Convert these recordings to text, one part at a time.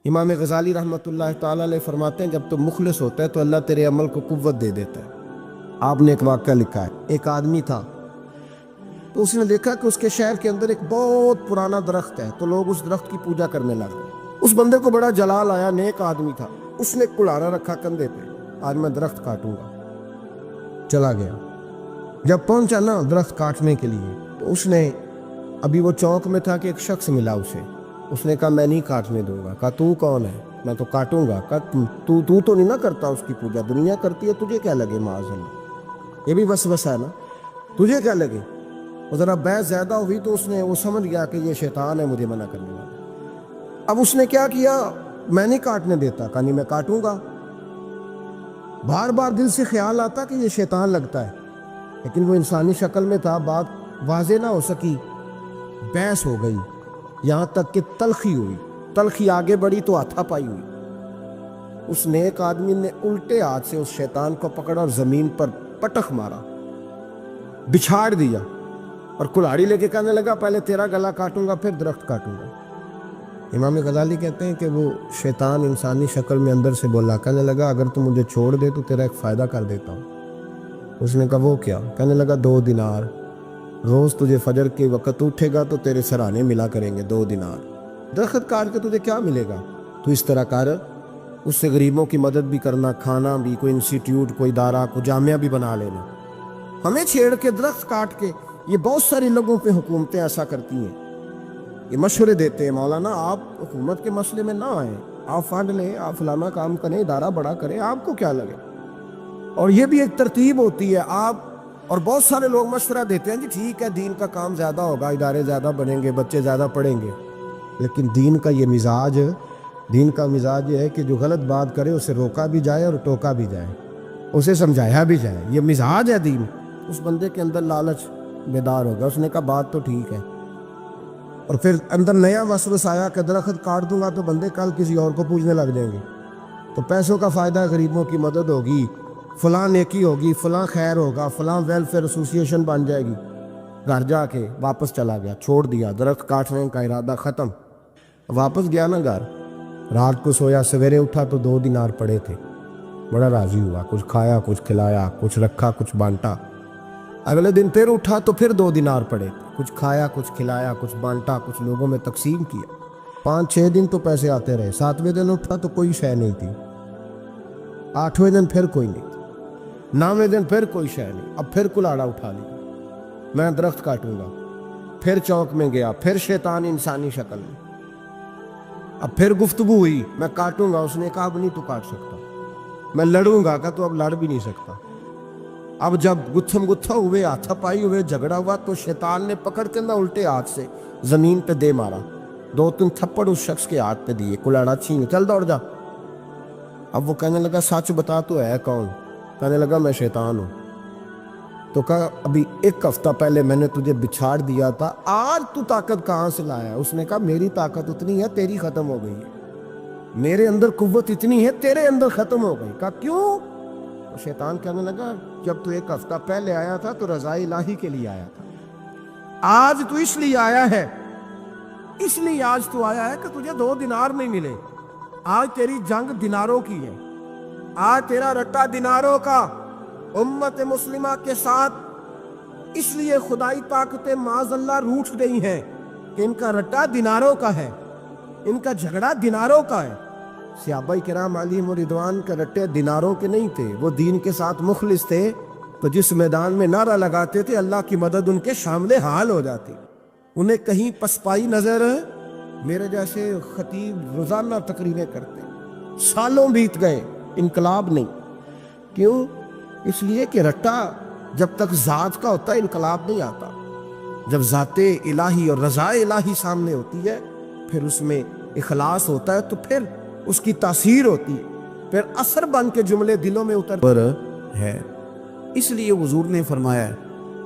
امام غزالی رحمۃ اللہ تعالی علیہ فرماتے ہیں جب تو مخلص ہوتا ہے تو اللہ تیرے عمل کو قوت دے دیتا ہے۔ آپ نے ایک واقعہ لکھا ہے، ایک آدمی تھا تو اس نے دیکھا کہ اس کے شہر کے اندر ایک بہت پرانا درخت ہے، تو لوگ اس درخت کی پوجا کرنے لگ گئے۔ اس بندے کو بڑا جلال آیا، نیک آدمی تھا، اس نے کلہاڑا رکھا کندھے پہ، آج میں درخت کاٹوں گا۔ چلا گیا، جب پہنچا نا درخت کاٹنے کے لیے تو اس نے ابھی وہ چوک میں تھا کہ ایک شخص ملا اسے، اس نے کہا میں نہیں کاٹنے دوں گا۔ کہا تو کون ہے؟ میں تو کاٹوں گا۔ کہا تو نہیں نہ کرتا اس کی پوجا، دنیا کرتی ہے، تجھے کیا لگے؟ معاذ اللہ، یہ بھی وسوسہ ہے نا، تجھے کیا لگے؟ اور ذرا بحث زیادہ ہوئی تو اس نے وہ سمجھ گیا کہ یہ شیطان ہے مجھے منع کرنے والا۔ اب اس نے کیا کیا؟ میں نہیں کاٹنے دیتا۔ کہا نہیں میں کاٹوں گا۔ بار بار دل سے خیال آتا کہ یہ شیطان لگتا ہے، لیکن وہ انسانی شکل میں تھا، بات واضح نہ ہو سکی، بحث ہو گئی، یہاں تک کہ تلخی ہوئی، تلخی آگے بڑھی تو ہاتھا پائی ہوئی۔ اس نیک آدمی نے الٹے ہاتھ سے اس شیطان کو پکڑا اور زمین پر پٹخ مارا، بچھاڑ دیا، اور کلہاڑی لے کے کہنے لگا پہلے تیرا گلا کاٹوں گا پھر درخت کاٹوں گا۔ امام غزالی کہتے ہیں کہ وہ شیطان انسانی شکل میں اندر سے بولا، کہنے لگا اگر تو مجھے چھوڑ دے تو تیرا ایک فائدہ کر دیتا ہوں۔ اس نے کہا وہ کیا؟ کہنے لگا 2 دینار، روز تجھے فجر کے وقت اٹھے گا تو تیرے سرانے ملا کریں گے 2 دینار۔ درخت کاٹ کے تجھے کیا ملے گا؟ تو اس طرح کر، اس سے غریبوں کی مدد بھی کرنا، کھانا بھی، کوئی انسٹیٹیوٹ، کوئی ادارہ، کوئی جامعہ بھی بنا لینا۔ ہمیں چھیڑ کے درخت کاٹ کے، یہ بہت سارے لوگوں پہ حکومتیں ایسا کرتی ہیں، یہ مشورے دیتے ہیں مولانا آپ حکومت کے مسئلے میں نہ آئیں، آپ فنڈ لیں، آپ فلانا کام کریں، ادارہ بڑا کریں، آپ کو کیا لگے؟ اور یہ بھی ایک ترتیب ہوتی ہے۔ آپ اور بہت سارے لوگ مشورہ دیتے ہیں جی ٹھیک ہے دین کا کام زیادہ ہوگا، ادارے زیادہ بنیں گے، بچے زیادہ پڑھیں گے، لیکن دین کا مزاج یہ ہے کہ جو غلط بات کرے اسے روکا بھی جائے اور ٹوکا بھی جائے، اسے سمجھایا بھی جائے، یہ مزاج ہے دین۔ اس بندے کے اندر لالچ بیدار ہوگا، اس نے کہا بات تو ٹھیک ہے، اور پھر اندر نیا وسوسہ آیا کہ درخت کاٹ دوں گا تو بندے کل کسی اور کو پوجنے لگ جائیں گے، تو پیسوں کا فائدہ، غریبوں کی مدد ہوگی، فلاں نیکی ہوگی، فلاں خیر ہوگا، فلاں ویلفیئر ایسوسیشن بن جائے گی۔ گھر جا کے واپس چلا گیا، چھوڑ دیا، درخت کاٹنے کا ارادہ ختم۔ واپس گیا نا گھر، رات کو سویا، سویرے اٹھا تو 2 دینار پڑے تھے، بڑا راضی ہوا، کچھ کھایا، کچھ کھلایا، کچھ رکھا، کچھ بانٹا۔ اگلے دن پھر اٹھا تو پھر 2 دینار پڑے، کچھ کھایا، کچھ کھلایا، کچھ بانٹا، کچھ لوگوں میں تقسیم کیا۔ 5-6 دن تو پیسے آتے رہے، 7ویں دن اٹھا تو کوئی شے نہیں تھی، 8ویں دن پھر کوئی نہیں تھی، 9ویں دن پھر کوئی شے نہیں۔ اب پھر کلاڑا اٹھا لیا، میں درخت کاٹوں گا۔ پھر چوک میں گیا، پھر شیطان انسانی شکل میں، اب پھر گفتگو ہوئی، میں کاٹوں گا۔ اس نے کہا اب نہیں تو کاٹ سکتا، میں لڑوں گا۔ کہا تو اب لڑ بھی نہیں سکتا۔ اب جب گتھم گتھا ہوئے، ہاتھا پائی ہوئے، جھگڑا ہوا، تو شیطان نے پکڑ کے نہ الٹے ہاتھ سے زمین پہ دے مارا، 2-3 تھپڑ اس شخص کے ہاتھ پہ دیے، کلاڑا چھین، چل دوڑ جا۔ اب وہ کہنے لگا سچ بتا تو ہے کون؟ کہنے لگا میں شیطان ہوں۔ تو کہا ابھی 1 ہفتہ پہلے میں نے تجھے بچھاڑ دیا تھا، آج تو طاقت کہاں سے لایا ہے؟ اس نے کہا میری طاقت اتنی ہے، تیری ختم ہو گئی ہے، میرے اندر قوت اتنی ہے، تیرے اندر ختم ہو گئی۔ کہا کیوں؟ تو شیطان کہنے لگا جب تو 1 ہفتہ پہلے آیا تھا تو رضا الہی کے لیے آیا تھا، آج تو اس لیے آیا ہے، اس لیے آج تو آیا ہے کہ تجھے 2 دینار نہیں ملے۔ آج تیری جنگ دیناروں کی ہے، آج تیرا رٹا دیناروں کا امت مسلمہ کے ساتھ، اس لیے خدائی طاقتیں معاذ اللہ روٹھ گئی ہیں کہ ان کا رٹا دیناروں کا ہے، ان کا جھگڑا دیناروں کا ہے۔ صحابہ کرام علیہم رضوان کے رٹے دیناروں کے نہیں تھے، وہ دین کے ساتھ مخلص تھے، تو جس میدان میں نعرہ لگاتے تھے اللہ کی مدد ان کے شامل حال ہو جاتی۔ انہیں کہیں پسپائی نظر، میرے جیسے خطیب روزانہ تقریریں کرتے، سالوں بیت گئے، انقلاب نہیں۔ کیوں؟ اس لیے کہ رٹا جب تک ذات کا ہوتا ہے انقلاب نہیں آتا، جب ذات الہی اور رضا الہی سامنے ہوتی ہے، پھر اس میں اخلاص ہوتا ہے، تو پھر اس کی تاثیر ہوتی ہے، پھر اثر بن کے جملے دلوں میں اتر ہے۔ اس لیے حضور نے فرمایا ہے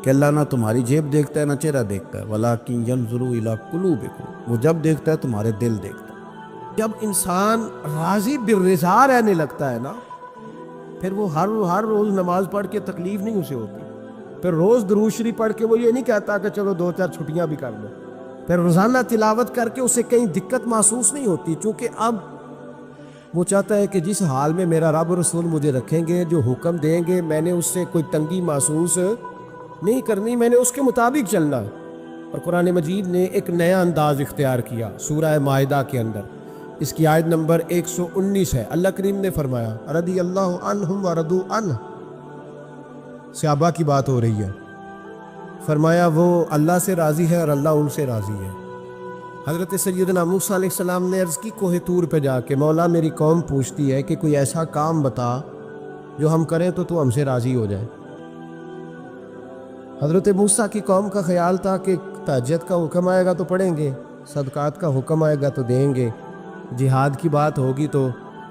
کہ اللہ نہ تمہاری جیب دیکھتا ہے نہ چہرہ دیکھتا ہے، وَلَٰكِن يَنظُرُ إِلَىٰ قُلُوبِكُمْ، وہ جب دیکھتا ہے تمہارے دل دیکھتا ہے۔ جب انسان راضی بالرضا رہنے لگتا ہے نا، پھر وہ ہر روز نماز پڑھ کے تکلیف نہیں اسے ہوتی، پھر روز درود شریف پڑھ کے وہ یہ نہیں کہتا کہ چلو 2-4 چھٹیاں بھی کر لو، پھر روزانہ تلاوت کر کے اسے کہیں دقت محسوس نہیں ہوتی، چونکہ اب وہ چاہتا ہے کہ جس حال میں میرا رب رسول مجھے رکھیں گے، جو حکم دیں گے، میں نے اس سے کوئی تنگی محسوس نہیں کرنی، میں نے اس کے مطابق چلنا۔ اور قرآن مجید نے ایک نیا انداز اختیار کیا سورہ مائدہ کے اندر، اس کی آیت نمبر 119 ہے۔ اللہ کریم نے فرمایا رضی اللہ عنہم ورضوا عنہ، صحابہ کی بات ہو رہی ہے، فرمایا وہ اللہ سے راضی ہے اور اللہ ان سے راضی ہے۔ حضرت سیدنا موسیٰ علیہ السلام نے عرض کی کوہ طور پہ جا کے، مولا میری قوم پوچھتی ہے کہ کوئی ایسا کام بتا جو ہم کریں تو تو ہم سے راضی ہو جائے۔ حضرت موسیٰ کی قوم کا خیال تھا کہ تہجد کا حکم آئے گا تو پڑھیں گے، صدقات کا حکم آئے گا تو دیں گے، جہاد کی بات ہوگی تو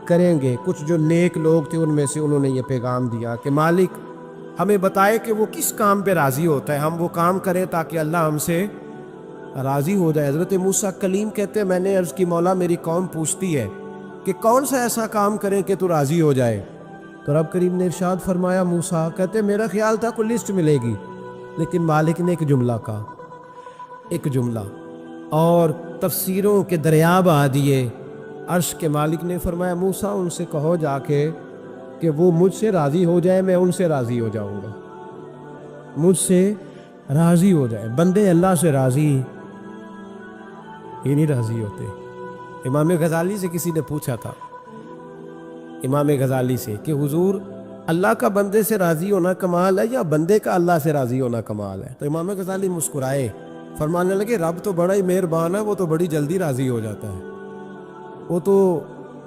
کریں گے۔ کچھ جو نیک لوگ تھے ان میں سے انہوں نے یہ پیغام دیا کہ مالک ہمیں بتائے کہ وہ کس کام پہ راضی ہوتا ہے، ہم وہ کام کریں تاکہ اللہ ہم سے راضی ہو جائے۔ حضرت موسیٰ کلیم کہتے ہیں میں نے عرض کی مولا میری قوم پوچھتی ہے کہ کون سا ایسا کام کریں کہ تو راضی ہو جائے، تو رب کریم نے ارشاد فرمایا موسیٰ کہتے میرا خیال تھا کوئی لسٹ ملے گی، لیکن مالک نے ایک جملہ کہا، ایک جملہ، اور تفسیروں کے دریا بہا دیے۔ عرش کے مالک نے فرمایا موسیٰ ان سے کہو جا کے کہ وہ مجھ سے راضی ہو جائے، میں ان سے راضی ہو جاؤں گا، مجھ سے راضی ہو جائے۔ بندے اللہ سے راضی ہی نہیں راضی ہوتے۔ امام غزالی سے کسی نے پوچھا تھا، امام غزالی سے، کہ حضور اللہ کا بندے سے راضی ہونا کمال ہے یا بندے کا اللہ سے راضی ہونا کمال ہے؟ تو امام غزالی مسکرائے، فرمانے لگے رب تو بڑا ہی مہربان ہے، وہ تو بڑی جلدی راضی ہو جاتا ہے، وہ تو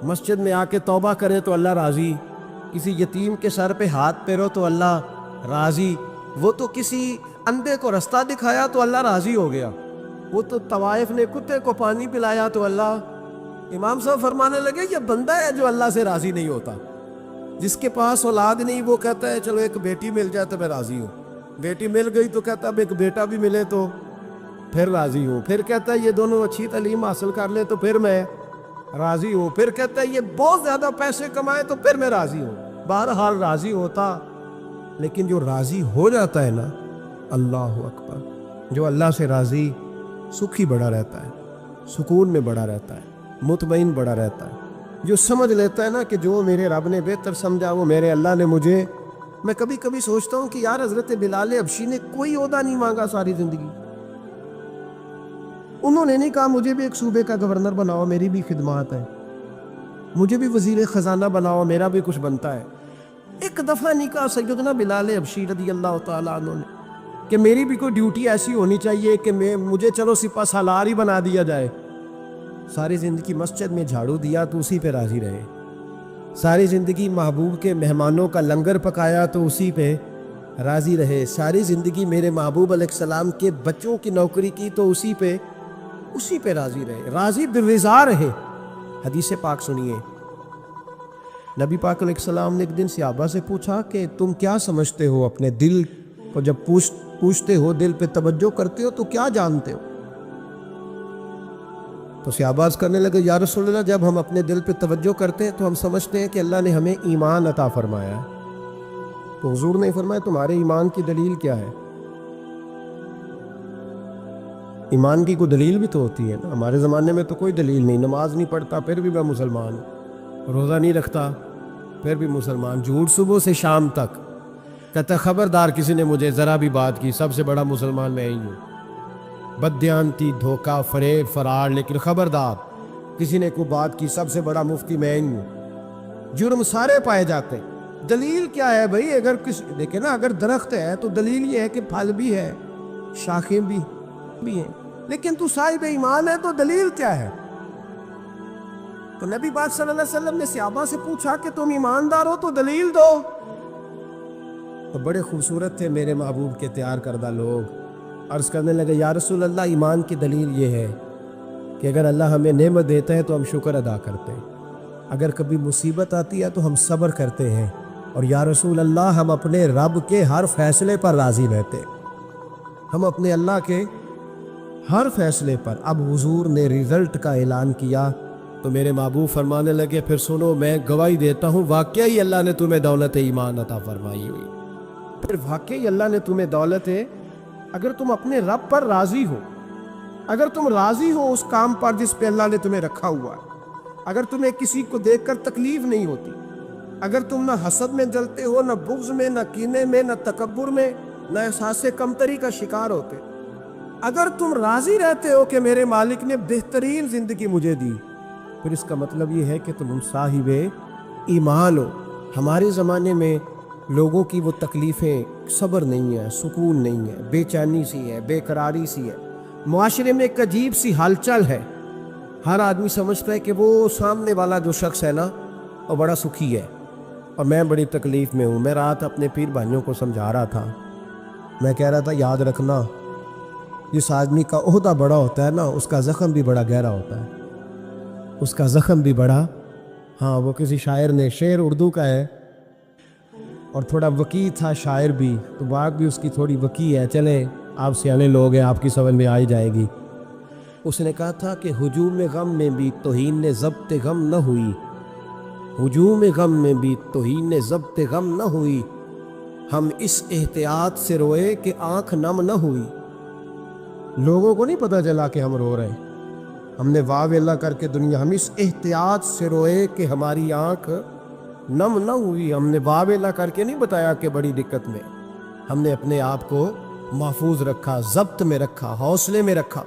مسجد میں آ کے توبہ کرے تو اللہ راضی، کسی یتیم کے سر پہ ہاتھ پھیرو تو اللہ راضی، وہ تو کسی اندھے کو رستہ دکھایا تو اللہ راضی ہو گیا، وہ تو طوائف نے کتے کو پانی پلایا تو اللہ۔ امام صاحب فرمانے لگے یہ بندہ ہے جو اللہ سے راضی نہیں ہوتا، جس کے پاس اولاد نہیں وہ کہتا ہے چلو ایک بیٹی مل جائے تو میں راضی ہوں، بیٹی مل گئی تو کہتا اب ایک بیٹا بھی ملے تو پھر راضی ہوں، پھر کہتا ہے یہ دونوں اچھی تعلیم حاصل کر لیں تو پھر میں راضی ہوں، پھر کہتا ہے یہ بہت زیادہ پیسے کمائے تو پھر میں راضی ہوں۔ بہرحال راضی ہوتا، لیکن جو راضی ہو جاتا ہے نا، اللہ اکبر، جو اللہ سے راضی، سکھ ہی بڑا رہتا ہے، سکون میں بڑا رہتا ہے، مطمئن بڑا رہتا ہے، جو سمجھ لیتا ہے نا کہ جو میرے رب نے بہتر سمجھا وہ میرے اللہ نے مجھے۔ میں کبھی کبھی سوچتا ہوں کہ یار حضرت بلال حبشی نے کوئی عہدہ نہیں مانگا ساری زندگی، انہوں نے نہیں کہا مجھے بھی ایک صوبے کا گورنر بناؤ میری بھی خدمات ہے، مجھے بھی وزیر خزانہ بناؤ میرا بھی کچھ بنتا ہے۔ ایک دفعہ نہیں کہا سیدنا بلال حبشی رضی اللہ تعالیٰ عنہ نے کہ میری بھی کوئی ڈیوٹی ایسی ہونی چاہیے کہ مجھے چلو سپہ سالار ہی بنا دیا جائے۔ ساری زندگی مسجد میں جھاڑو دیا تو اسی پہ راضی رہے، ساری زندگی محبوب کے مہمانوں کا لنگر پکایا تو اسی پہ راضی رہے، ساری زندگی میرے محبوب علیہ السلام کے بچوں کی نوکری کی تو اسی پہ راضی رہے، راضی بالرضا رہے۔ حدیث پاک سنیے، نبی پاک علیہ السلام نے ایک دن صحابہ سے پوچھا کہ تم کیا سمجھتے ہو، اپنے دل کو جب پوچھتے ہو، دل پہ توجہ کرتے ہو تو کیا جانتے ہو؟ تو صحابہ عرض کرنے لگے یا رسول اللہ جب ہم اپنے دل پہ توجہ کرتے ہیں تو ہم سمجھتے ہیں کہ اللہ نے ہمیں ایمان عطا فرمایا ہے۔ تو حضور نے فرمایا تمہارے ایمان کی دلیل کیا ہے؟ ایمان کی کوئی دلیل بھی تو ہوتی ہے نا، ہمارے زمانے میں تو کوئی دلیل نہیں، نماز نہیں پڑھتا پھر بھی میں مسلمان ہوں، روزہ نہیں رکھتا پھر بھی مسلمان، جھوٹ صبح سے شام تک، کہتا خبردار کسی نے مجھے ذرا بھی بات کی سب سے بڑا مسلمان میں ہی ہوں، بددیانتی، دھوکہ، فریب، فرار، لیکن خبردار کسی نے کوئی بات کی سب سے بڑا مفتی میں ہی ہوں۔ جرم سارے پائے جاتے ہیں، دلیل کیا ہے بھائی؟ اگر دیکھیں نا، اگر درخت ہے تو دلیل یہ ہے کہ پھل بھی ہے، شاخیں بھی ہیں، لیکن تو صاحب ایمان ہے تو دلیل کیا ہے؟ تو نبی پاک صلی اللہ علیہ وسلم نے صحابہ سے پوچھا کہ تم ایماندار ہو تو دلیل دو۔ تو بڑے خوبصورت تھے میرے محبوب کے تیار کردہ لوگ، عرض کرنے لگے یا رسول اللہ ایمان کی دلیل یہ ہے کہ اگر اللہ ہمیں نعمت دیتا ہے تو ہم شکر ادا کرتے ہیں، اگر کبھی مصیبت آتی ہے تو ہم صبر کرتے ہیں، اور یا رسول اللہ ہم اپنے رب کے ہر فیصلے پر راضی رہتے ہیں، ہم اپنے اللہ کے ہر فیصلے پر۔ اب حضور نے رزلٹ کا اعلان کیا تو میرے محبوب فرمانے لگے پھر سنو میں گواہی دیتا ہوں واقعی اللہ نے تمہیں دولت ایمان عطا فرمائی ہوئی، پھر واقعی اللہ نے تمہیں دولت ہے، اگر تم اپنے رب پر راضی ہو، اگر تم راضی ہو اس کام پر جس پہ اللہ نے تمہیں رکھا ہوا ہے، اگر تمہیں کسی کو دیکھ کر تکلیف نہیں ہوتی، اگر تم نہ حسد میں جلتے ہو، نہ بغض میں، نہ کینے میں، نہ تکبر میں، نہ احساس کمتری کا شکار ہوتے، اگر تم راضی رہتے ہو کہ میرے مالک نے بہترین زندگی مجھے دی، پھر اس کا مطلب یہ ہے کہ تم صاحب ایمان ہو۔ ہمارے زمانے میں لوگوں کی وہ تکلیفیں، صبر نہیں ہے، سکون نہیں ہے، بے چینی سی ہے، بے قراری سی ہے، معاشرے میں ایک عجیب سی ہلچل ہے۔ ہر آدمی سمجھتا ہے کہ وہ سامنے والا جو شخص ہے نا وہ بڑا سکھی ہے اور میں بڑی تکلیف میں ہوں۔ میں رات اپنے پیر بھائیوں کو سمجھا رہا تھا، میں کہہ رہا تھا یاد رکھنا، جس آدمی کا عہدہ بڑا ہوتا ہے نا اس کا زخم بھی بڑا گہرا ہوتا ہے، اس کا زخم بھی بڑا۔ ہاں، وہ کسی شاعر نے، شعر اردو کا ہے اور تھوڑا وقی تھا شاعر بھی، تو بات بھی اس کی تھوڑی وقی ہے، چلیں آپ سیانے لوگ ہیں، آپ کی سمجھ میں آ ہی جائے گی۔ اس نے کہا تھا کہ ہجوم غم میں بھی توہین نے ضبط غم نہ ہوئی، ہجوم غم میں بھی توہین نے ضبط غم نہ ہوئی، ہم اس احتیاط سے روئے کہ آنکھ نم نہ ہوئی۔ لوگوں کو نہیں پتہ چلا کہ ہم رو رہے ہیں، ہم نے واہ ویلا کر کے دنیا، ہم اس احتیاط سے روئے کہ ہماری آنکھ نم نہ ہوئی۔ ہم نے واہ ویلا کر کے نہیں بتایا کہ بڑی دقت میں، ہم نے اپنے آپ کو محفوظ رکھا، ضبط میں رکھا، حوصلے میں رکھا،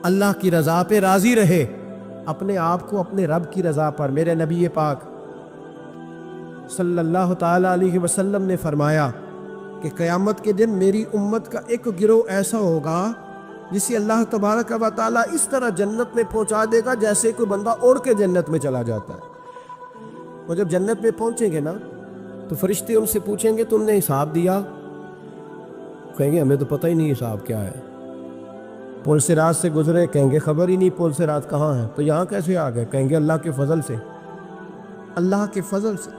اللہ کی رضا پہ راضی رہے، اپنے آپ کو اپنے رب کی رضا پر۔ میرے نبی پاک صلی اللہ تعالیٰ علیہ وسلم نے فرمایا کہ قیامت کے دن میری امت کا ایک گروہ ایسا ہوگا جسے اللہ تبارک و تعالیٰ اس طرح جنت میں پہنچا دے گا جیسے کوئی بندہ اڑ کے جنت میں چلا جاتا ہے۔ وہ جب جنت میں پہنچیں گے نا تو فرشتے ان سے پوچھیں گے تم نے حساب دیا؟ کہیں گے ہمیں تو پتہ ہی نہیں حساب کیا ہے۔ پل صراط سے گزرے، کہیں گے خبر ہی نہیں پل صراط کہاں ہے، تو یہاں کیسے آ گئے؟ کہیں گے اللہ کے فضل سے، اللہ کے فضل سے۔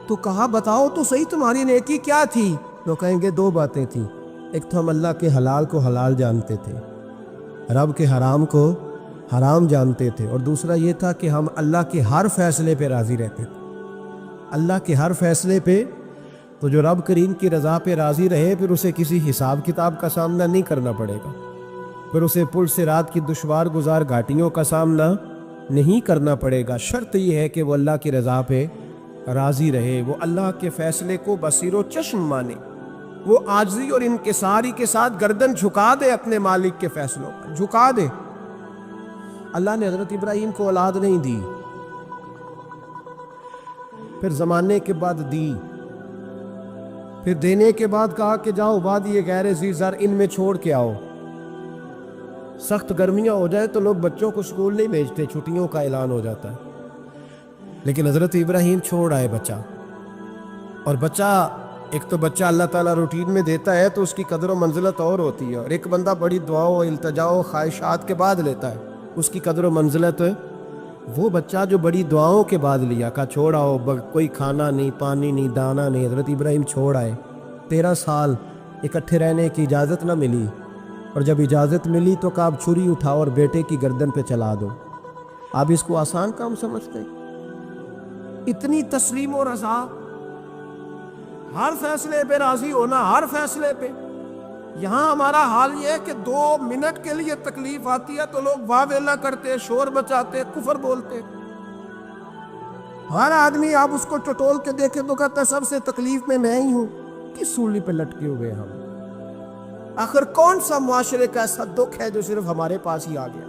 تو کہا بتاؤ تو صحیح تمہاری نیکی کیا تھی؟ تو کہیں گے دو باتیں تھیں، ایک تو ہم اللہ کے حلال کو حلال جانتے تھے، رب کے حرام کو حرام جانتے تھے، اور دوسرا یہ تھا کہ ہم اللہ کے ہر فیصلے پہ راضی رہتے تھے، اللہ کے ہر فیصلے پہ۔ تو جو رب کریم کی رضا پہ راضی رہے پھر اسے کسی حساب کتاب کا سامنا نہیں کرنا پڑے گا، پھر اسے پل صراط کی دشوار گزار گھاٹیوں کا سامنا نہیں کرنا پڑے گا۔ شرط یہ ہے کہ وہ اللہ کی رضا پہ راضی رہے، وہ اللہ کے فیصلے کو بصیر و چشم مانے، وہ عاجزی اور انکساری کے ساتھ گردن جھکا دے، اپنے مالک کے فیصلوں پر جھکا دے۔ اللہ نے حضرت ابراہیم کو اولاد نہیں دی، پھر زمانے کے بعد دی، پھر دینے کے بعد کہا کہ جاؤ وادی غیر ذی زرع ان میں چھوڑ کے آؤ۔ سخت گرمیاں ہو جائے تو لوگ بچوں کو اسکول نہیں بھیجتے، چھٹیوں کا اعلان ہو جاتا ہے، لیکن حضرت ابراہیم چھوڑ آئے بچہ، اور بچہ، ایک تو بچہ اللہ تعالیٰ روٹین میں دیتا ہے تو اس کی قدر و منزلت اور ہوتی ہے، اور ایک بندہ بڑی دعاؤں، التجاؤں، خواہشات کے بعد لیتا ہے، اس کی قدر و منزلت۔ وہ بچہ جو بڑی دعاؤں کے بعد لیا، کہا چھوڑ آؤ، کوئی کھانا نہیں، پانی نہیں، دانا نہیں، حضرت ابراہیم چھوڑ آئے۔ 13 سال اکٹھے رہنے کی اجازت نہ ملی، اور جب اجازت ملی تو کہا اب چھری اٹھاؤ اور بیٹے کی گردن پہ چلا دو۔ آپ اس کو آسان کام سمجھتے ہیں؟ اتنی تسلیم و رضا، ہر فیصلے پہ راضی ہونا، ہر فیصلے پہ۔ یہاں ہمارا حال یہ ہے کہ 2 منٹ کے لیے تکلیف آتی ہے تو لوگ واہ ویلا کرتے، شور بچاتے، کفر بولتے۔ ہر آدمی آپ اس کو ٹٹول کے دیکھیں تو کہتا ہے سب سے تکلیف میں ہی ہوں۔ کس سولی پہ لٹکے ہوئے ہم؟ آخر کون سا معاشرے کا ایسا دکھ ہے جو صرف ہمارے پاس ہی آ گیا؟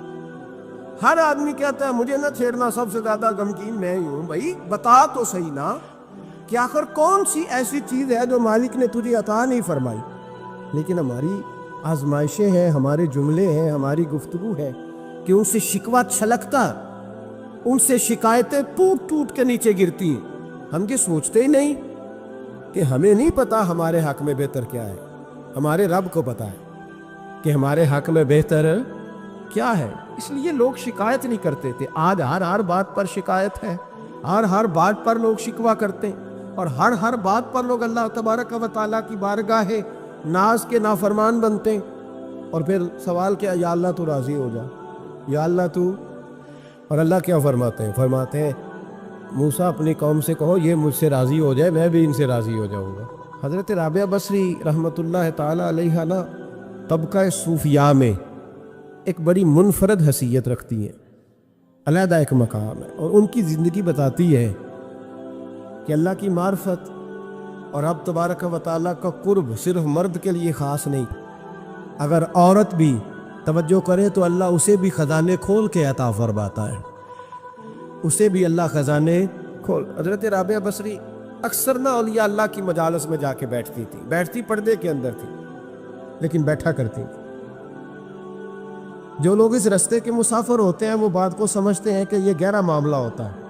ہر آدمی کہتا ہے مجھے نہ چھیڑنا، سب سے زیادہ غمگین میں ہی ہوں۔ بھائی بتا تو صحیح نا کہ آخر کون سی ایسی چیز ہے جو مالک نے تجھے عطا نہیں فرمائی؟ لیکن ہماری آزمائشیں ہیں، ہمارے جملے ہیں، ہماری گفتگو ہے کہ ان سے شکوہ چھلکتا، ان سے شکایتیں ٹوٹ ٹوٹ کے نیچے گرتی ہیں۔ ہم یہ سوچتے ہی نہیں کہ ہمیں نہیں پتا ہمارے حق میں بہتر کیا ہے، ہمارے رب کو پتا ہے کہ ہمارے حق میں بہتر کیا ہے۔ اس لیے لوگ شکایت نہیں کرتے تھے، آج ہر بات پر شکایت ہے، ہر بات پر لوگ شکوہ کرتے ہیں، اور ہر بات پر لوگ اللہ تبارک و تعالیٰ کی بارگاہ ناز کے نافرمان بنتے ہیں۔ اور پھر سوال کیا، یا اللہ تو راضی ہو جا، یا اللہ تو۔ اور اللہ کیا فرماتے ہیں؟ فرماتے ہیں موسیٰ اپنی قوم سے کہو یہ مجھ سے راضی ہو جائے، میں بھی ان سے راضی ہو جاؤں گا۔ حضرت رابعہ بصری رحمۃ اللہ تعالیٰ علیہ نا طبقہ صوفیاء میں ایک بڑی منفرد حیثیت رکھتی ہیں۔ علیحدہ ایک مقام ہے، اور ان کی زندگی بتاتی ہے کہ اللہ کی معرفت اور اب تبارک و تعالیٰ کا قرب صرف مرد کے لیے خاص نہیں، اگر عورت بھی توجہ کرے تو اللہ اسے بھی خزانے کھول کے عطا فرماتا ہے، اسے بھی اللہ خزانے کھول۔ حضرت رابعہ بصری اکثر نہ اولیاء اللہ کی مجالس میں جا کے بیٹھتی تھی، بیٹھتی پردے کے اندر تھی لیکن بیٹھا کرتی تھی۔ جو لوگ اس رستے کے مسافر ہوتے ہیں وہ بات کو سمجھتے ہیں کہ یہ گہرا معاملہ ہوتا ہے،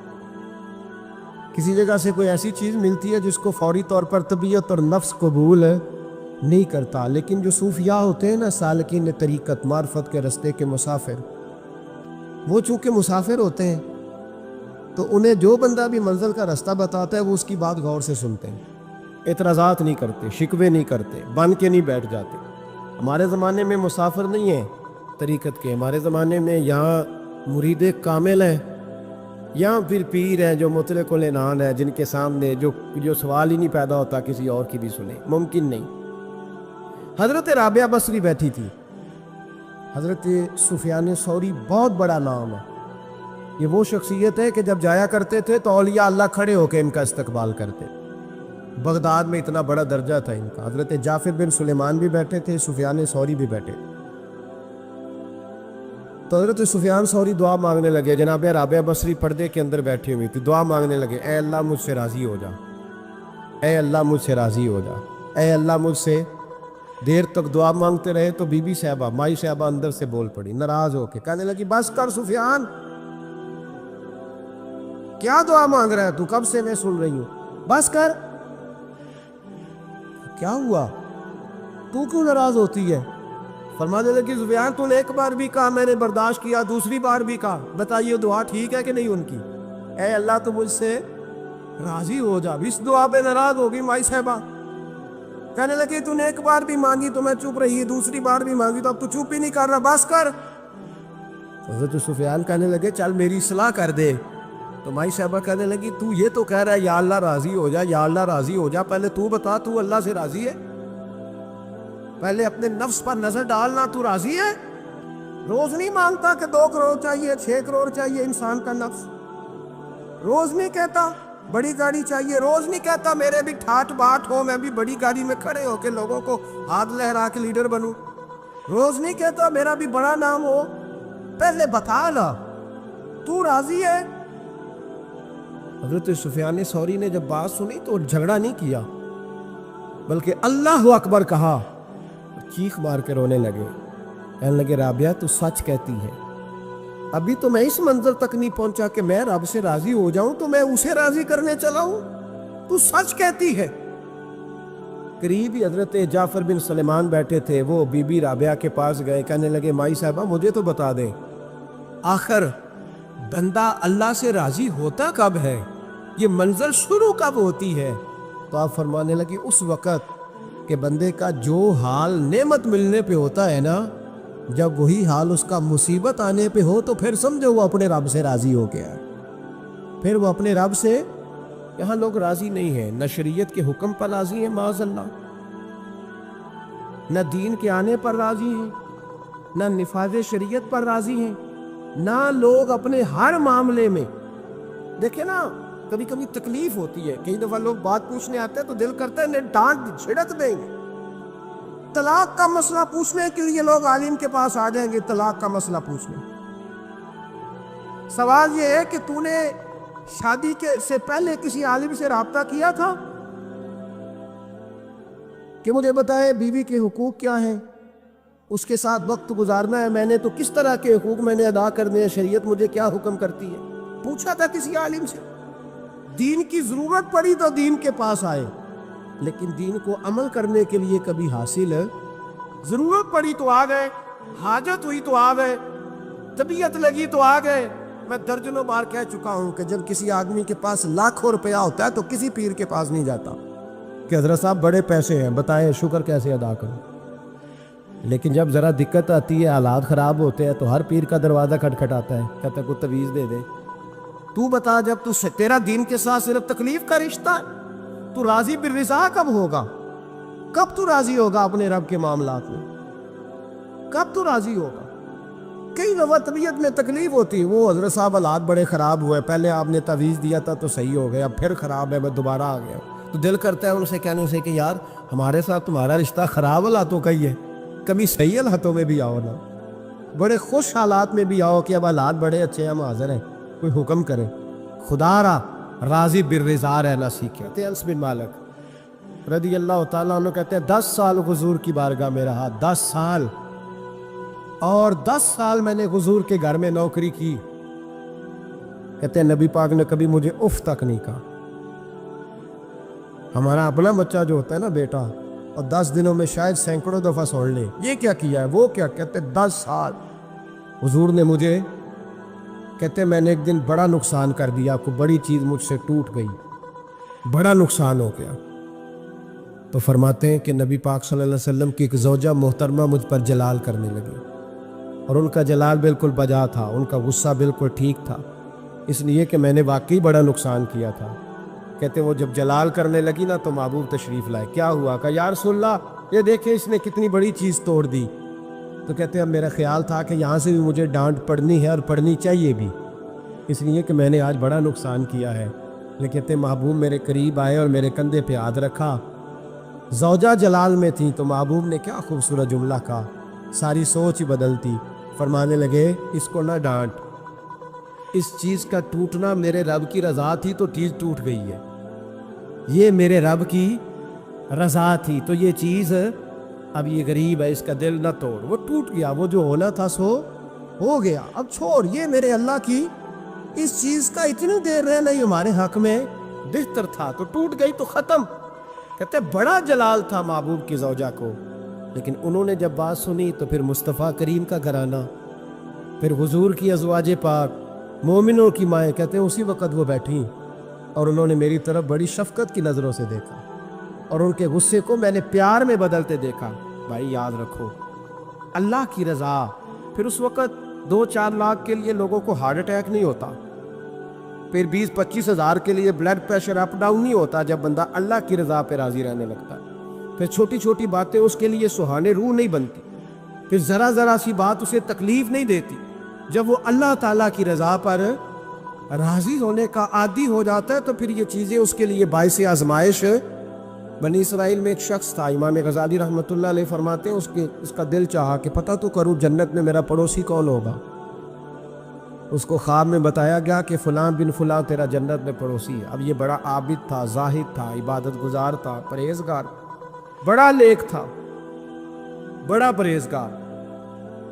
کسی جگہ سے کوئی ایسی چیز ملتی ہے جس کو فوری طور پر طبیعت اور نفس قبول نہیں کرتا، لیکن جو صوفیاء ہوتے ہیں نا، سالکین طریقت، معرفت کے رستے کے مسافر، وہ چونکہ مسافر ہوتے ہیں تو انہیں جو بندہ بھی منزل کا رستہ بتاتا ہے وہ اس کی بات غور سے سنتے ہیں، اعتراضات نہیں کرتے، شکوے نہیں کرتے، بن کے نہیں بیٹھ جاتے۔ ہمارے زمانے میں مسافر نہیں ہیں طریقت کے، ہمارے زمانے میں یہاں مرید کامل ہیں، یہاں پھر پیر ہیں جو مطلق العنان ہے، جن کے سامنے جو سوال ہی نہیں پیدا ہوتا کسی اور کی بھی سنیں، ممکن نہیں۔ حضرت رابعہ بصری بیٹھی تھی۔ حضرت سفیان ثوری بہت بڑا نام ہے، یہ وہ شخصیت ہے کہ جب جایا کرتے تھے تو اولیاء اللہ کھڑے ہو کے ان کا استقبال کرتے۔ بغداد میں اتنا بڑا درجہ تھا ان کا۔ حضرت جعفر بن سلیمان بھی بیٹھے تھے، سفیان ثوری بھی بیٹھے تھے۔ تو حضرت سفیان ثوری دعا مانگنے لگے، جناب رابعہ بصری پردے کے اندر بیٹھی ہوئی تھی، دعا مانگنے لگے، اے اللہ مجھ سے راضی ہو جا، اے اللہ مجھ سے راضی ہو جا، اے اللہ مجھ سے۔ دیر تک دعا مانگتے رہے تو بی بی صاحبہ، مائی صاحبہ اندر سے بول پڑی ناراض ہو کے، کہنے لگی بس کر سفیان، کیا دعا مانگ رہا ہے تو، کب سے میں سن رہی ہوں، بس کر۔ کیا ہوا، تو کیوں ناراض ہوتی ہے؟ فرمانے لگی سفیان تو نے ایک بار بھی کہا، میں نے برداشت کیا، دوسری بار بھی کہا، بتائیے دعا ٹھیک ہے کہ نہیں ان کی؟ اے اللہ تو مجھ سے راضی ہو جا۔ اس دعا پہ ناراض ہوگی مائی صاحبہ، کہنے لگی تو نے ایک بار بھی مانگی تو میں چپ رہی، دوسری بار بھی مانگی تو اب تو چپ ہی نہیں کر رہا، بس کر۔ حضرت سفیان کہنے لگے چل میری اصلاح کر دے۔ تو مائی صاحبہ کہنے لگی تو یہ تو کہہ رہا ہے یا اللہ راضی ہو جا، یا اللہ راضی ہو جا، پہلے تو بتا تو اللہ سے راضی ہے؟ پہلے اپنے نفس پر نظر ڈالنا، تو راضی ہے؟ روز نہیں مانگتا کہ 2 کروڑ چاہیے، 6 کروڑ چاہیے، انسان کا نفس روز نہیں کہتا بڑی گاڑی چاہیے، روز نہیں کہتا میرے بھی ٹھاٹ باٹ ہو، میں بھی بڑی گاڑی میں کھڑے ہو کے لوگوں کو ہاتھ لہرا کے لیڈر بنوں، روز نہیں کہتا میرا بھی بڑا نام ہو۔ پہلے بتا نا تو راضی ہے؟ حضرت سفیان ثوری نے جب بات سنی تو جھگڑا نہیں کیا، بلکہ اللہ اکبر کہا، چیخ مار کے رونے لگے، کہنے لگے رابعہ تو سچ کہتی ہے، ابھی تو میں اس منظر تک نہیں پہنچا کہ میں رب سے راضی ہو جاؤں تو میں اسے راضی کرنے چلا ہوں، تو سچ کہتی ہے۔ قریب ہی حضرت جعفر بن سلیمان بیٹھے تھے، وہ بی بی رابعہ کے پاس گئے، کہنے لگے مائی صاحبہ مجھے تو بتا دیں آخر بندہ اللہ سے راضی ہوتا کب ہے، یہ منزل شروع کب ہوتی ہے؟ تو آپ فرمانے لگے اس وقت کہ بندے کا جو حال نعمت ملنے پہ ہوتا ہے نا، جب وہی حال اس کا مصیبت آنے پہ ہو تو پھر سمجھو وہ اپنے رب سے راضی ہو گیا، پھر وہ اپنے رب سے۔ یہاں لوگ راضی نہیں ہیں، نہ شریعت کے حکم پر راضی ہیں معاذ اللہ، نہ دین کے آنے پر راضی ہیں، نہ نفاذ شریعت پر راضی ہیں، نہ لوگ اپنے ہر معاملے میں۔ دیکھیں نا کبھی کبھی تکلیف ہوتی ہے، کئی دفعہ لوگ بات پوچھنے آتے ہیں تو دل کرتا ہے انہیں ڈانٹ چھڑک دیں گے۔ طلاق کا مسئلہ پوچھنے کے لیے لوگ عالم کے پاس آ جائیں گے، طلاق کا مسئلہ پوچھنے۔ سوال یہ ہے کہ تو نے شادی سے پہلے کسی عالم سے رابطہ کیا تھا کہ مجھے بتائے بیوی کے حقوق کیا ہیں، اس کے ساتھ وقت گزارنا ہے میں نے تو کس طرح کے حقوق میں نے ادا کرنے ہیں، شریعت مجھے کیا حکم کرتی ہے؟ پوچھا تھا کسی عالم سے؟ دین کی ضرورت پڑی تو دین کے پاس آئے، لیکن دین کو عمل کرنے کے لیے کبھی حاصل ضرورت پڑی تو آ گئے، حاجت ہوئی تو آ گئے، طبیعت لگی تو آ گئے۔ میں درجنوں بار کہہ چکا ہوں کہ جب کسی آدمی کے پاس لاکھوں روپیہ ہوتا ہے تو کسی پیر کے پاس نہیں جاتا کہ حضرت صاحب بڑے پیسے ہیں بتائیں شکر کیسے ادا کروں، لیکن جب ذرا دقت آتی ہے، حالات خراب ہوتے ہیں تو ہر پیر کا دروازہ کھٹکھٹاتا ہے، کہتا ہے کوئی تعویذ دے دے۔ تو بتا جب تو تیرا دین کے ساتھ صرف تکلیف کا رشتہ ہے، تو راضی بالرضا کب ہوگا؟ کب تو راضی ہوگا اپنے رب کے معاملات میں؟ کب تو راضی ہوگا؟ کئی دفعہ طبیعت میں تکلیف ہوتی ہے، وہ حضرت صاحب حالات بڑے خراب ہوئے، پہلے آپ نے تعویذ دیا تھا تو صحیح ہو گیا، پھر خراب ہے، میں دوبارہ آ گیا، تو دل کرتا ہے ان سے کہنے سے کہ یار ہمارے ساتھ تمہارا رشتہ خراب حالاتوں کا ہی ہے، کبھی صحیح حالاتوں میں بھی آؤ نا، بڑے خوش حالات میں بھی آؤ کہ اب حالات بڑے اچھے ہیں، ہم حاضر ہیں، کوئی حکم کرے، خدا را راضی بالرضا رہنا سیکھے۔ کہتے ہیں انس بن مالک رضی اللہ تعالیٰ عنہ کہتے ہیں 10 سال حضور کی بارگاہ میں رہا، 10 سال، اور 10 سال میں نے حضور کے گھر میں نوکری کی۔ کہتے ہیں نبی پاک نے کبھی مجھے اف تک نہیں کہا۔ ہمارا اپنا بچہ جو ہوتا ہے نا بیٹا، اور 10 دنوں میں شاید سینکڑوں دفعہ سن لے یہ کیا کیا ہے وہ کیا، کہتے 10 سال حضور نے مجھے، کہتے میں نے ایک دن بڑا نقصان کر دیا، کوئی بڑی چیز مجھ سے ٹوٹ گئی، بڑا نقصان ہو گیا، تو فرماتے ہیں کہ نبی پاک صلی اللہ علیہ وسلم کی ایک زوجہ محترمہ مجھ پر جلال کرنے لگی، اور ان کا جلال بالکل بجا تھا، ان کا غصہ بالکل ٹھیک تھا، اس لیے کہ میں نے واقعی بڑا نقصان کیا تھا۔ کہتے وہ جب جلال کرنے لگی نا تو محبوب تشریف لائے، کیا ہوا؟ کہا یا رسول اللہ یہ دیکھیں اس نے کتنی بڑی چیز توڑ دی۔ تو کہتے اب میرا خیال تھا کہ یہاں سے بھی مجھے ڈانٹ پڑنی ہے اور پڑنی چاہیے بھی، اس لیے کہ میں نے آج بڑا نقصان کیا ہے۔ لیکن کہتے محبوب میرے قریب آئے اور میرے کندھے پہ ہاتھ رکھا، زوجہ جلال میں تھی تو محبوب نے کیا خوبصورت جملہ کہا، ساری سوچ ہی بدلتی، فرمانے لگے اس کو نہ ڈانٹ، اس چیز کا ٹوٹنا میرے رب کی رضا تھی تو چیز ٹوٹ گئی ہے، یہ میرے رب کی رضا تھی تو یہ چیز اب یہ غریب ہے، اس کا دل نہ توڑ، وہ ٹوٹ گیا، وہ جو ہونا تھا سو ہو گیا، اب چھوڑ، یہ میرے اللہ کی اس چیز کا اتنی دیر رہنا ہی ہمارے حق میں بہتر تھا، تو ٹوٹ گئی تو ختم۔ کہتے بڑا جلال تھا محبوب کی زوجہ کو، لیکن انہوں نے جب بات سنی تو پھر مصطفیٰ کریم کا گھرانہ، پھر حضور کی ازواج پاک، مومنوں کی مائیں، کہتے ہیں اسی وقت وہ بیٹھیں اور انہوں نے میری طرف بڑی شفقت کی نظروں سے دیکھا، اور ان کے غصے کو میں نے پیار میں بدلتے دیکھا۔ بھائی یاد رکھو اللہ کی رضا، پھر اس وقت 2-4 لاکھ کے لیے لوگوں کو ہارٹ اٹیک نہیں ہوتا، پھر 20-25 ہزار کے لیے بلڈ پریشر اپ ڈاؤن نہیں ہوتا جب بندہ اللہ کی رضا پہ راضی رہنے لگتا ہے، پھر چھوٹی چھوٹی باتیں اس کے لیے سہانے روح نہیں بنتی، پھر ذرا ذرا سی بات اسے تکلیف نہیں دیتی، جب وہ اللہ تعالیٰ کی رضا پر راضی ہونے کا عادی ہو جاتا ہے تو پھر یہ چیزیں اس کے لیے باعث آزمائش۔ بنی اسرائیل میں ایک شخص تھا، امام غزالی رحمۃ اللہ علیہ فرماتے ہیں اس کا دل چاہا کہ پتہ تو کروں جنت میں میرا پڑوسی کون ہوگا، اس کو خواب میں بتایا گیا کہ فلاں بن فلاں تیرا جنت میں پڑوسی ہے۔ اب یہ بڑا عابد تھا، زاہد تھا، عبادت گزار تھا، پرہیزگار، بڑا نیک تھا، بڑا پرہیزگار۔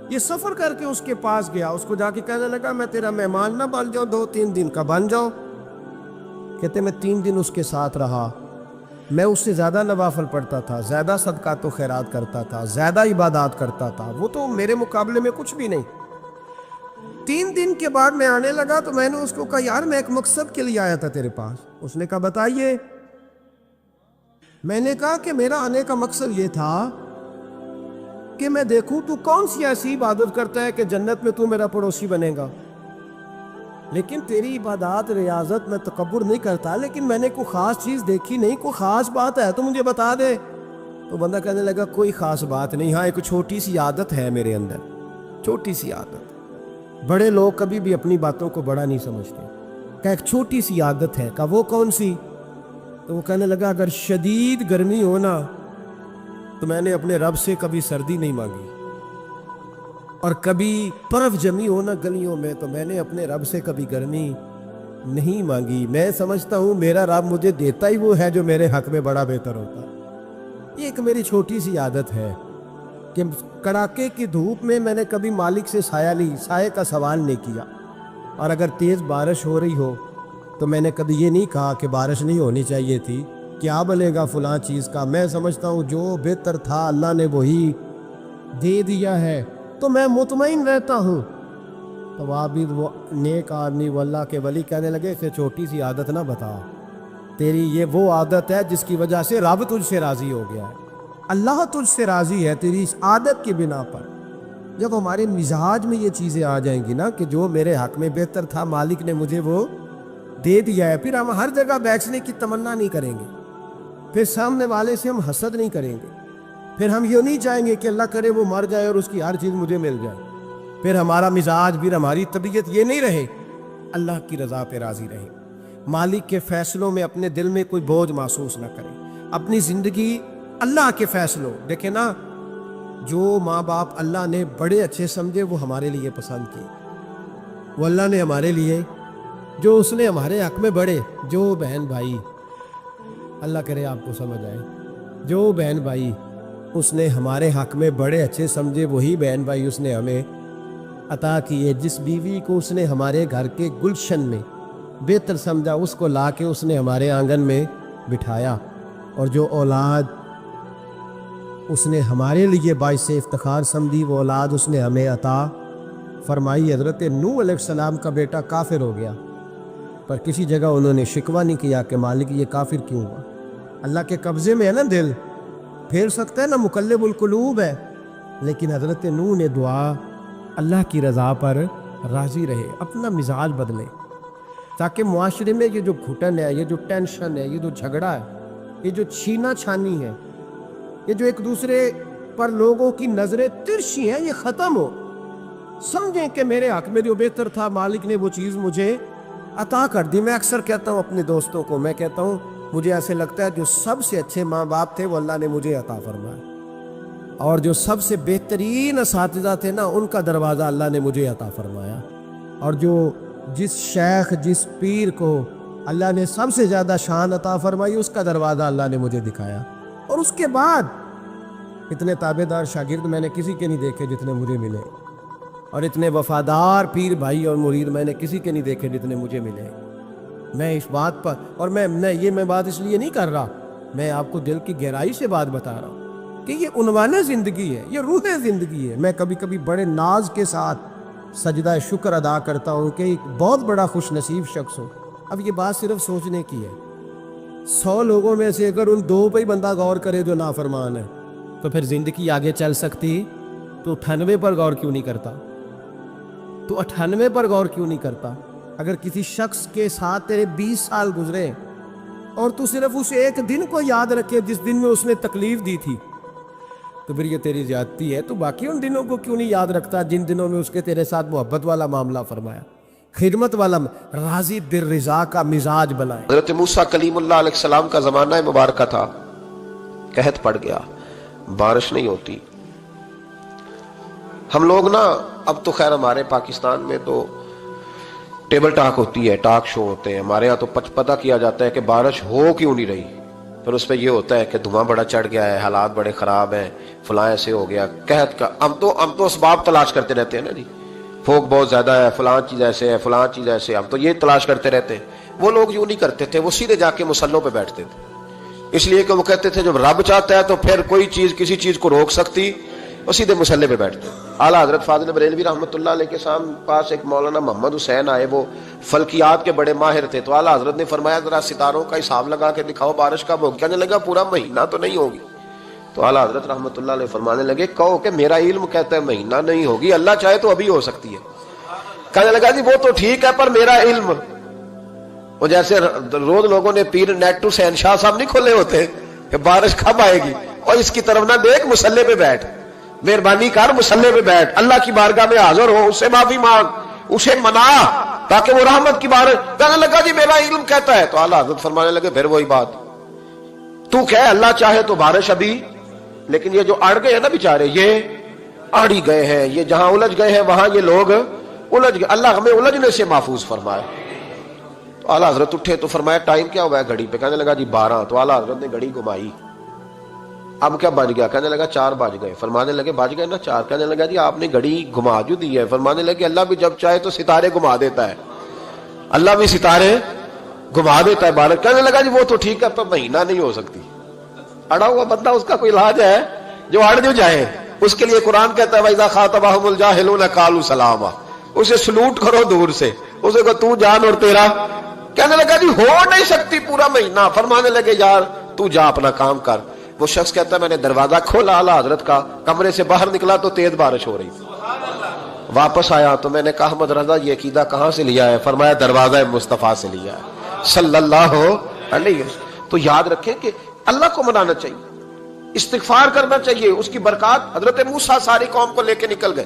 یہ سفر کر کے اس کے پاس گیا، اس کو جا کے کہنے لگا میں تیرا مہمان نہ بن جاؤں، 2-3 دن کا بن جاؤ۔ کہتے میں 3 دن اس کے ساتھ رہا، میں اس سے زیادہ نوافل پڑھتا تھا، زیادہ صدقات و خیرات کرتا تھا، زیادہ عبادات کرتا تھا، وہ تو میرے مقابلے میں کچھ بھی نہیں۔ 3 دن کے بعد میں آنے لگا تو میں نے اس کو کہا یار میں ایک مقصد کے لیے آیا تھا تیرے پاس۔ اس نے کہا بتائیے۔ میں نے کہا کہ میرا آنے کا مقصد یہ تھا کہ میں دیکھوں تو کون سی ایسی عبادت کرتا ہے کہ جنت میں تو میرا پڑوسی بنے گا، لیکن تیری عبادات ریاضت میں تکبر نہیں کرتا، لیکن میں نے کوئی خاص چیز دیکھی نہیں، کوئی خاص بات ہے تو مجھے بتا دے۔ تو بندہ کہنے لگا کوئی خاص بات نہیں، ہاں ایک چھوٹی سی عادت ہے میرے اندر، چھوٹی سی عادت۔ بڑے لوگ کبھی بھی اپنی باتوں کو بڑا نہیں سمجھتے، کہ ایک چھوٹی سی عادت ہے، کہ وہ کون سی؟ تو وہ کہنے لگا اگر شدید گرمی ہونا تو میں نے اپنے رب سے کبھی سردی نہیں مانگی، اور کبھی برف جمی ہونا گلیوں میں تو میں نے اپنے رب سے کبھی گرمی نہیں مانگی۔ میں سمجھتا ہوں میرا رب مجھے دیتا ہی وہ ہے جو میرے حق میں بڑا بہتر ہوتا۔ یہ ایک میری چھوٹی سی عادت ہے کہ کڑاکے کی دھوپ میں نے کبھی مالک سے سائے کا سوال نہیں کیا، اور اگر تیز بارش ہو رہی ہو تو میں نے کبھی یہ نہیں کہا کہ بارش نہیں ہونی چاہیے تھی، کیا بنے گا فلاں چیز کا۔ میں سمجھتا ہوں جو بہتر تھا اللہ نے وہی دے دیا ہے تو میں مطمئن رہتا ہوں۔ تو عابد وہ نیک آدمی وہ اللہ کے ولی کہنے لگے کہ چھوٹی سی عادت نہ بتا، تیری یہ وہ عادت ہے جس کی وجہ سے رب تجھ سے راضی ہو گیا ہے، اللہ تجھ سے راضی ہے تیری اس عادت کی بنا پر۔ جب ہمارے مزاج میں یہ چیزیں آ جائیں گی نا کہ جو میرے حق میں بہتر تھا مالک نے مجھے وہ دے دیا ہے، پھر ہم ہر جگہ بیٹھنے کی تمنا نہیں کریں گے، پھر سامنے والے سے ہم حسد نہیں کریں گے، پھر ہم یہ نہیں چاہیں گے کہ اللہ کرے وہ مر جائے اور اس کی ہر چیز مجھے مل جائے، پھر ہمارا مزاج، پھر ہماری طبیعت یہ نہیں رہے، اللہ کی رضا پہ راضی رہیں، مالک کے فیصلوں میں اپنے دل میں کوئی بوجھ محسوس نہ کریں، اپنی زندگی اللہ کے فیصلوں، دیکھیں نا، جو ماں باپ اللہ نے بڑے اچھے سمجھے وہ ہمارے لیے پسند کیے، وہ اللہ نے ہمارے لیے، جو اس نے ہمارے حق میں بڑے، جو بہن بھائی، اللہ کرے آپ کو سمجھ آئے، جو بہن بھائی اس نے ہمارے حق میں بڑے اچھے سمجھے، وہی بہن بھائی اس نے ہمیں عطا کیے۔ جس بیوی کو اس نے ہمارے گھر کے گلشن میں بہتر سمجھا، اس کو لا کے اس نے ہمارے آنگن میں بٹھایا، اور جو اولاد اس نے ہمارے لیے باعث افتخار سمجھی، وہ اولاد اس نے ہمیں عطا فرمائی۔ حضرت نوح علیہ السلام کا بیٹا کافر ہو گیا، پر کسی جگہ انہوں نے شکوہ نہیں کیا کہ مالک یہ کافر کیوں ہوا، اللہ کے قبضے میں ہے نا، دل پھیر سکتا ہے نا، مقلب القلوب ہے، لیکن حضرت نوح نے دعا اللہ کی رضا پر راضی رہے، اپنا مزاج بدلے، تاکہ معاشرے میں یہ جو گھٹن ہے، یہ جو ٹینشن ہے، یہ جو جھگڑا ہے، یہ جو چھینا چھانی ہے، یہ جو ایک دوسرے پر لوگوں کی نظریں ترشی ہیں، یہ ختم ہو، سمجھیں کہ میرے حق میں جو بہتر تھا مالک نے وہ چیز مجھے عطا کر دی۔ میں اکثر کہتا ہوں اپنے دوستوں کو، میں کہتا ہوں مجھے ایسے لگتا ہے جو سب سے اچھے ماں باپ تھے وہ اللہ نے مجھے عطا فرمایا، اور جو سب سے بہترین اساتذہ تھے نا، ان کا دروازہ اللہ نے مجھے عطا فرمایا، اور جس شیخ، جس پیر کو اللہ نے سب سے زیادہ شان عطا فرمائی، اس کا دروازہ اللہ نے مجھے دکھایا، اور اس کے بعد اتنے تابع دار شاگرد میں نے کسی کے نہیں دیکھے جتنے مجھے ملے، اور اتنے وفادار پیر بھائی اور مرید میں نے کسی کے نہیں دیکھے جتنے مجھے ملے۔ میں اس بات پر، اور میں بات اس لیے نہیں کر رہا، میں آپ کو دل کی گہرائی سے بات بتا رہا ہوں کہ یہ عنوان زندگی ہے، یہ روح زندگی ہے۔ میں کبھی کبھی بڑے ناز کے ساتھ سجدہ شکر ادا کرتا ہوں کہ ایک بہت بڑا خوش نصیب شخص ہوں۔ اب یہ بات صرف سوچنے کی ہے، 100 لوگوں میں سے اگر ان 2 پہ ہی بندہ غور کرے جو نافرمان ہے، تو پھر زندگی آگے چل سکتی؟ تو 98 پر غور کیوں نہیں کرتا؟ تو 98 پر غور کیوں نہیں کرتا؟ اگر کسی شخص کے ساتھ تیرے 20 سال گزرے اور تو صرف اس ایک دن کو یاد رکھے جس دن میں اس نے تکلیف دی تھی، تو پھر یہ تیری زیادتی ہے۔ تو باقی ان دنوں کو کیوں نہیں یاد رکھتا جن دنوں میں اس کے تیرے ساتھ محبت والا معاملہ فرمایا، خدمت والا، راضی بالرضا کا مزاج بنائے۔ حضرت موسیٰ کلیم اللہ علیہ السلام کا زمانہ مبارکہ تھا، قحط پڑ گیا، بارش نہیں ہوتی۔ ہم لوگ نا، اب تو خیر ہمارے پاکستان میں تو ٹیبل ٹاک ہوتی ہے، ٹاک شو ہوتے ہیں، ہمارے ہاں تو پتہ کیا جاتا ہے کہ بارش ہو کیوں نہیں رہی، پھر اس پہ یہ ہوتا ہے کہ دھواں بڑا چڑھ گیا ہے، حالات بڑے خراب ہیں، فلاں ایسے ہو گیا، قحط کا۔ ہم تو اسباب تلاش کرتے رہتے ہیں نا جی، فوق بہت زیادہ ہے، فلاں چیز ایسے ہے، فلاں چیز ایسے ہے، ہم تو یہ تلاش کرتے رہتے ہیں۔ وہ لوگ یوں نہیں کرتے تھے، وہ سیدھے جا کے مصلوں پہ بیٹھتے تھے، اس لیے کہ وہ کہتے تھے جب رب چاہتا ہے تو پھر کوئی چیز کسی چیز کو روک سکتی، وہ سیدھے مصلے پہ بیٹھتے۔ اعلیٰ حضرت فاضل بریلوی رحمۃ اللہ علیہ کے پاس ایک مولانا محمد حسین آئے، وہ فلکیات کے بڑے ماہر تھے، تو اعلیٰ حضرت نے فرمایا ذرا ستاروں کا حساب لگا کے دکھاؤ بارش کب ہوگی۔ کہنے لگا پورا مہینہ تو نہیں ہوگی۔ تو اعلیٰ حضرت رحمۃ اللہ علیہ فرمانے لگے کہو کہ میرا علم کہتا ہے مہینہ نہیں ہوگی، اللہ چاہے تو ابھی ہو سکتی ہے۔ کہنے لگا جی وہ تو ٹھیک ہے پر میرا علم، وہ جیسے روز لوگوں نے پیر نیٹ ٹو حسین شاہ صاحب نہیں کھولے ہوتے کہ بارش کب آئے گی، اور اس کی طرف نہ دیکھ، مصلے پہ بیٹھ، مہربانی کر مصلے پہ بیٹھ، اللہ کی بارگاہ میں حاضر ہو، اس سے معافی مانگ، اسے منا تاکہ وہ رحمت کی بارش۔ کہنے لگا جی میرا علم کہتا ہے۔ تو اعلیٰ حضرت فرمانے لگے پھر وہی بات، تو کہہ اللہ چاہے تو بارش ابھی، لیکن یہ جو اڑ گئے ہیں نا بیچارے، یہ اڑ ہی گئے ہیں، یہ جہاں الجھ گئے ہیں وہاں یہ لوگ الجھ گئے، اللہ ہمیں الجھنے سے محفوظ فرمائے۔ تو اعلیٰ حضرت اٹھے تو فرمایا ٹائم کیا ہوا ہے گھڑی پہ؟ کہنے لگا جی 12۔ تو اعلیٰ حضرت نے گھڑی گھمائی، اب کیا بج گیا؟ کہنے لگا 4 بج گئے۔ فرمانے لگے بج گئے نا 4؟ کہنے لگا جی آپ نے گھڑی گھما جو دی ہے۔ فرمانے لگے اللہ بھی جب چاہے تو ستارے گھما دیتا ہے، اللہ بھی ستارے گھما دیتا ہے بارش۔ کہنے لگا جی وہ تو ٹھیک ہے پر مہینہ نہیں ہو سکتی۔ اڑا ہوا بندہ، اس کا کوئی علاج ہے؟ جو اڑ جو جائے، اس کے لیے قرآن کہتا ہے وَإِذَا خَاطَبَهُمُ الْجَاهِلُونَ قَالُوا سَلَامًا، اسے سلوٹ کرو دور سے، اسے کو تو جان اور تیرا۔ کہنے لگا جی ہو نہیں سکتی پورا مہینہ۔ فرمانے لگے یار تو جا اپنا کام کر۔ وہ شخص کہتا ہے میں نے دروازہ کھولا اعلیٰ حضرت کا، کمرے سے باہر نکلا تو تیز بارش ہو رہی تھی۔ واپس آیا تو میں نے کہا احمد رضا یہ عقیدہ کہاں سے لیا ہے؟ فرمایا دروازہ مصطفیٰ سے لیا ہے صلی اللہ علیہ وسلم۔ تو یاد رکھیں کہ اللہ کو منانا چاہیے، استغفار کرنا چاہیے، اس کی برکات۔ حضرت موسیٰ ساری قوم کو لے کے نکل گئے،